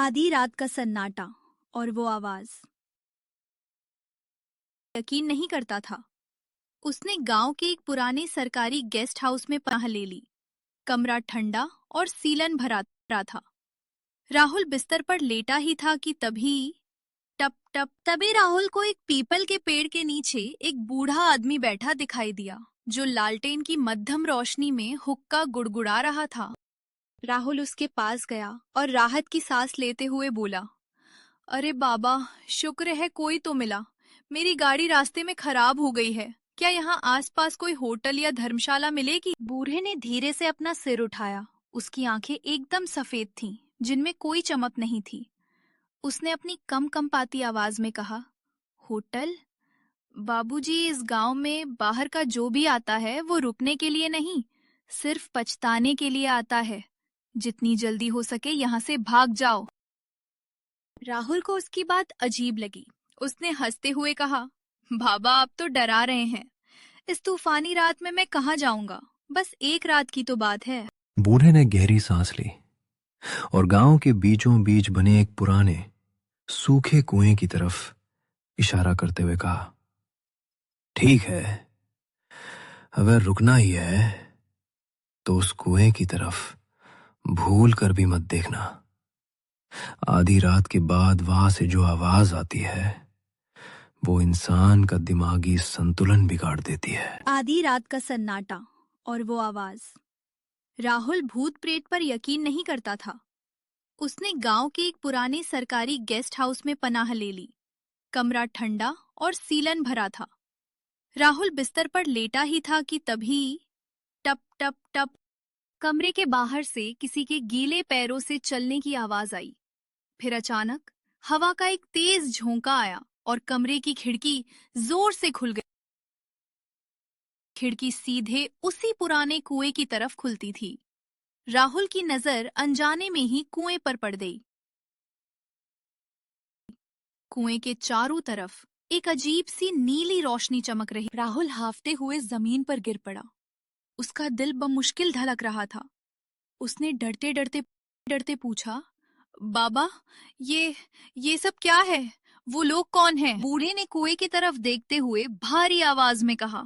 आधी रात का सन्नाटा और वो आवाज यकीन नहीं करता था। उसने गांव के एक पुराने सरकारी गेस्ट हाउस में पनाह ले ली। कमरा ठंडा और सीलन भरा भरा था। राहुल बिस्तर पर लेटा ही था कि तभी टप टप तभी राहुल को एक पीपल के पेड़ के नीचे एक बूढ़ा आदमी बैठा दिखाई दिया, जो लालटेन की मध्यम रोशनी में हुक्का गुड़गुड़ा रहा था। राहुल उसके पास गया और राहत की सांस लेते हुए बोला, अरे बाबा, शुक्र है कोई तो मिला। मेरी गाड़ी रास्ते में खराब हो गई है। क्या यहाँ आसपास कोई होटल या धर्मशाला मिलेगी? बूढ़े ने धीरे से अपना सिर उठाया। उसकी आंखें एकदम सफेद थीं, जिनमें कोई चमक नहीं थी। उसने अपनी कम कंपाती आवाज में कहा, होटल? बाबूजी, इस गांव में बाहर का जो भी आता है वो रुकने के लिए नहीं, सिर्फ पछताने के लिए आता है। जितनी जल्दी हो सके यहाँ से भाग जाओ। राहुल को उसकी बात अजीब लगी। उसने हंसते हुए कहा, बाबा आप तो डरा रहे हैं। इस तूफानी रात में मैं कहाँ जाऊंगा? बस एक रात की तो बात है। बूढ़े ने गहरी सांस ली और गांव के बीचों बीच बने एक पुराने सूखे कुएं की तरफ इशारा करते हुए कहा, ठीक है, अगर रुकना ही है तो उस कुएं की तरफ भूल कर भी मत देखना। आधी रात के बाद वहां से जो आवाज आती है वो इंसान का दिमागी संतुलन बिगाड़ देती है। आधी रात का सन्नाटा और वो आवाज। राहुल भूत प्रेत पर यकीन नहीं करता था। उसने गांव के एक पुराने सरकारी गेस्ट हाउस में पनाह ले ली। कमरा ठंडा और सीलन भरा था। राहुल बिस्तर पर लेटा ही था कि तभी टप टप टप कमरे के बाहर से किसी के गीले पैरों से चलने की आवाज आई। फिर अचानक हवा का एक तेज झोंका आया और कमरे की खिड़की जोर से खुल गई। खिड़की सीधे उसी पुराने कुएं की तरफ खुलती थी। राहुल की नजर अनजाने में ही कुएं पर पड़ गई। कुएं के चारों तरफ एक अजीब सी नीली रोशनी चमक रही। राहुल हाफते हुए जमीन पर गिर पड़ा। उसका दिल बमुश्किल धड़क रहा था। उसने डरते डरते डरते पूछा, बाबा, ये सब क्या है? वो लोग कौन हैं? बूढ़े ने कुएं की तरफ देखते हुए भारी आवाज में कहा,